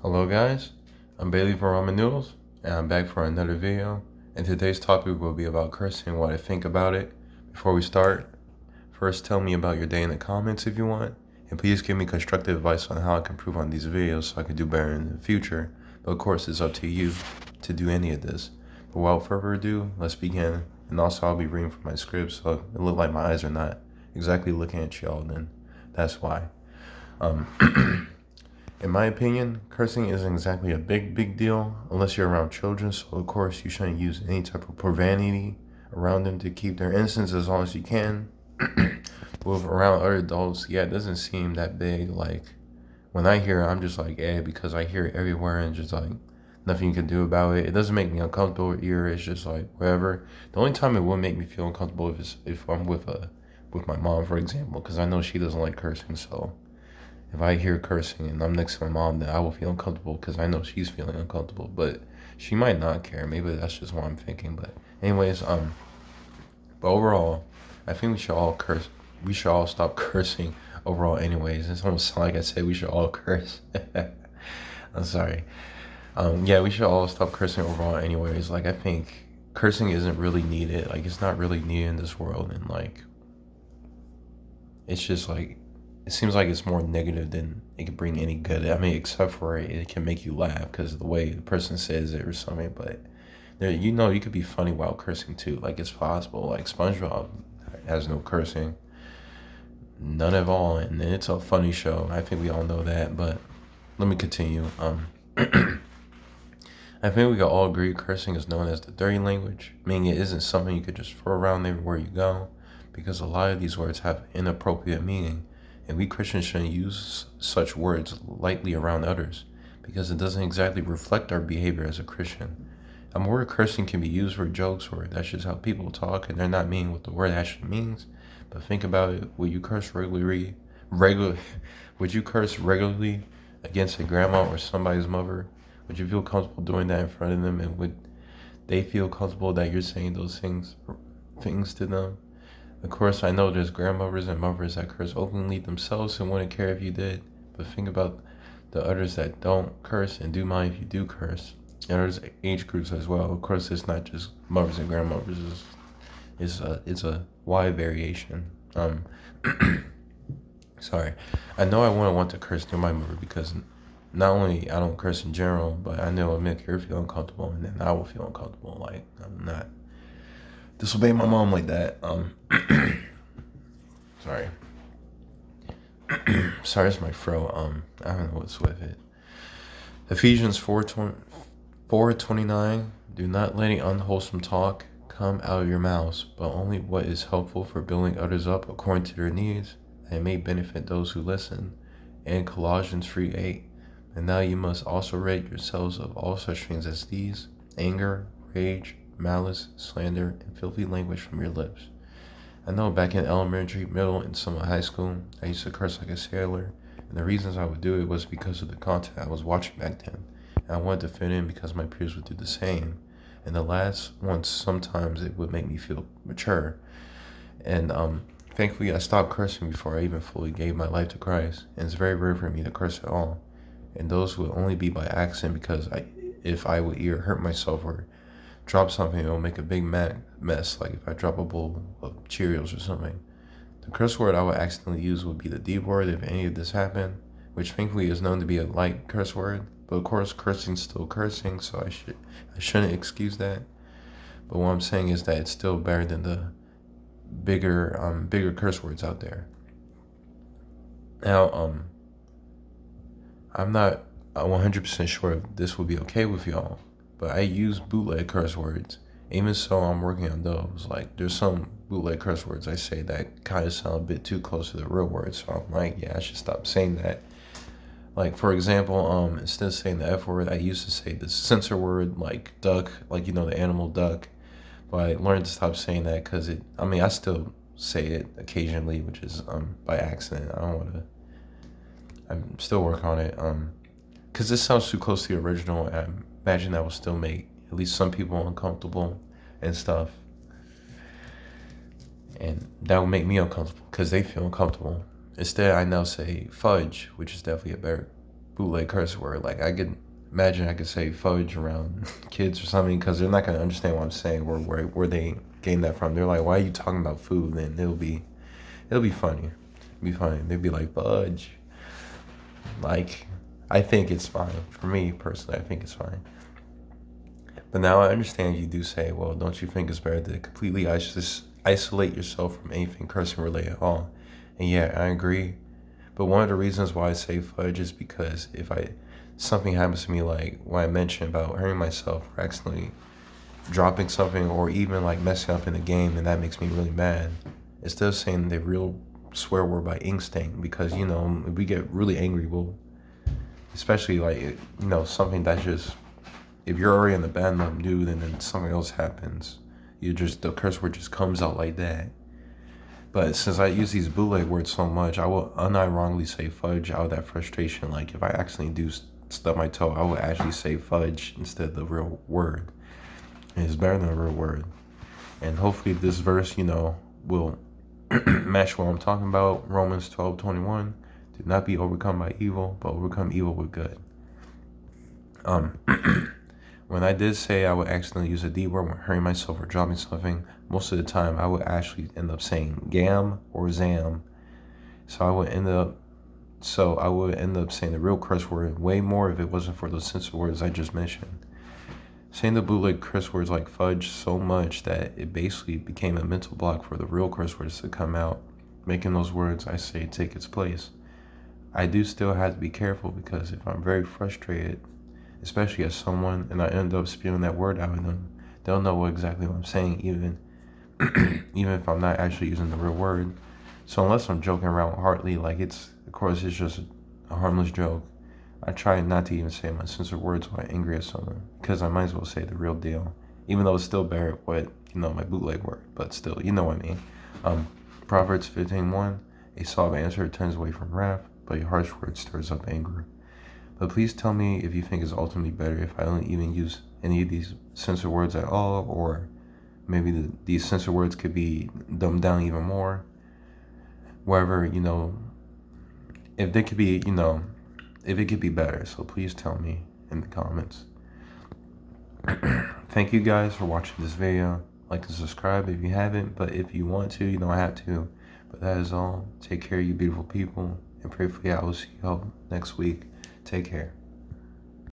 Hello guys, I'm Bailey from Ramen Noodles, and I'm back for another video. And today's topic will be about cursing and what I think about it. Before we start, first tell me about your day in the comments if you want, and please give me constructive advice on how I can improve on these videos so I can do better in the future. But of course, it's up to you to do any of this. But without further ado, let's begin. And also, I'll be reading from my script, so it look like my eyes are not exactly looking at y'all. Then that's why. In my opinion, cursing isn't exactly a big deal unless you're around children, so of course you shouldn't use any type of profanity around them to keep their innocence as long as you can. With around other adults, yeah, it doesn't seem that big. Like, when I hear it, I'm just like, because I hear it everywhere and just like, nothing you can do about it. It doesn't make me uncomfortable either, it's just like, whatever. The only time it will make me feel uncomfortable if I'm with my mom, for example, because I know she doesn't like cursing, so if I hear cursing and I'm next to my mom, then I will feel uncomfortable because I know she's feeling uncomfortable. But she might not care. Maybe that's just what I'm thinking. But anyways, but overall, I think we should all curse. We should all stop cursing overall. Anyways, it's almost like I said we should all curse. I'm sorry. Yeah, we should all stop cursing overall. Anyways, like I think cursing isn't really needed. Like it's not really needed in this world, and like it's just like it seems like it's more negative than it can bring any good. I mean, except for it can make you laugh because of the way the person says it or something. But there, you could be funny while cursing too. Like it's possible. Like SpongeBob has no cursing, none at all, and it's a funny show. I think we all know that. But let me continue. I think we can all agree cursing is known as the dirty language, meaning it isn't something you could just throw around everywhere you go, because a lot of these words have inappropriate meaning. And we Christians shouldn't use such words lightly around others because it doesn't exactly reflect our behavior as a Christian. A word cursing can be used for jokes or that's just how people talk and they're not meaning what the word actually means. But think about it, would you curse would you curse regularly against a grandma or somebody's mother? Would you feel comfortable doing that in front of them, and would they feel comfortable that you're saying those things to them? Of course, I know there's grandmothers and mothers that curse openly themselves and wouldn't care if you did, but think about the others that don't curse and do mind if you do curse. And there's age groups as well. Of course, it's not just mothers and grandmothers. It's a wide variation. Sorry. I know I wouldn't want to curse near my mother because not only I don't curse in general, but I know it'll make her feel uncomfortable, and then I will feel uncomfortable. Like I'm not disobey my mom like that. Sorry. Sorry, it's my throat. I don't know what's with it. Ephesians 4:29. Do not let any unwholesome talk come out of your mouths, but only what is helpful for building others up according to their needs, and may benefit those who listen. And Colossians 3:8. And now you must also rid yourselves of all such things as these: anger, rage, malice, slander, and filthy language from your lips. I know back in elementary, middle, and some high school, I used to curse like a sailor, and the reasons I would do it was because of the content I was watching back then, and I wanted to fit in because my peers would do the same. And the last ones, sometimes it would make me feel mature, and thankfully I stopped cursing before I even fully gave my life to Christ, and it's very rare for me to curse at all, and those would only be by accident because if I would either hurt myself or drop something, it'll make a big mess, like if I drop a bowl of Cheerios or something. The curse word I would accidentally use would be the D word if any of this happened, which thankfully is known to be a light curse word. But of course, cursing's still cursing, so I shouldn't excuse that. But what I'm saying is that it's still better than the bigger curse words out there. Now, I'm not 100% sure if this will be okay with y'all, but I use bootleg curse words. Even so, I'm working on those. Like, there's some bootleg curse words I say that kind of sound a bit too close to the real words, so I'm like, yeah, I should stop saying that. Like, for example, instead of saying the F word, I used to say the censor word, like duck, like, the animal duck. But I learned to stop saying that because I still say it occasionally, which is by accident. I'm still working on it. Because this sounds too close to the original, and I imagine that will still make at least some people uncomfortable and stuff. And that will make me uncomfortable because they feel uncomfortable. Instead, I now say fudge, which is definitely a better bootleg curse word. Like I could imagine I could say fudge around kids or something because they're not gonna understand what I'm saying or where they gain that from. They're like, why are you talking about food? Then it'll be funny. It'll be funny. They'd be like fudge. Like I think it's fine. For me personally, I think it's fine. But now I understand you do say, well, don't you think it's better to completely isolate yourself from anything cursing related at all? And yeah, I agree. But one of the reasons why I say fudge is because if something happens to me, like what I mentioned about hurting myself or accidentally dropping something or even like messing up in the game, and that makes me really mad, instead of saying the real swear word by instinct, because if we get really angry, we'll, especially like something that's just, if you're already in the bad mood and then something else happens, the curse word just comes out like that. But since I use these bootleg words so much, I will unironically say fudge out of that frustration. Like if I accidentally do stub my toe, I will actually say fudge instead of the real word. And it's better than the real word. And hopefully this verse, will match what I'm talking about. Romans 12:21. Do not be overcome by evil, but overcome evil with good. When I did say I would accidentally use a D word when hurting myself or dropping something, most of the time I would actually end up saying gam or zam. So I would end up saying the real curse word way more if it wasn't for those censored words I just mentioned. Saying the bootleg curse words like fudge so much that it basically became a mental block for the real curse words to come out, making those words I say take its place. I do still have to be careful because if I'm very frustrated, especially as someone, and I end up spewing that word out of them, they'll know exactly what I'm saying, even if I'm not actually using the real word. So unless I'm joking around hardly, like of course it's just a harmless joke, I try not to even say my censored words when I'm angry at someone, because I might as well say the real deal, even though it's still better with my bootleg word, but still, you know what I mean. Proverbs 15:1, a soft answer turns away from wrath, but a harsh word stirs up anger. But please tell me if you think it's ultimately better if I don't even use any of these censored words at all, or maybe these censored words could be dumbed down even more. Wherever, if they could be, if it could be better. So please tell me in the comments. Thank you guys for watching this video. Like and subscribe if you haven't, but if you want to, you don't have to. But that is all. Take care, you beautiful people, and prayerfully I will see you all next week. Take care.